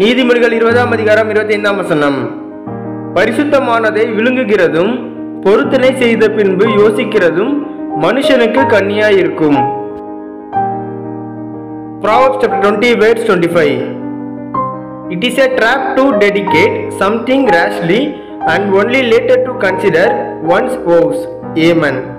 நீதிமொழிகள் 20ஆம் அதிகாரம் 25ஆம் வசனம். பரிசுத்தமானதை விழுங்குகிறதும் பொருத்தனை செய்த பின்பு யோசிக்கிறதும் மனுஷனுக்கு கண்ணியாயிருக்கும். Proverbs chapter 20 verse 25. It is a trap to dedicate something rashly and only later to consider one's vows. Amen.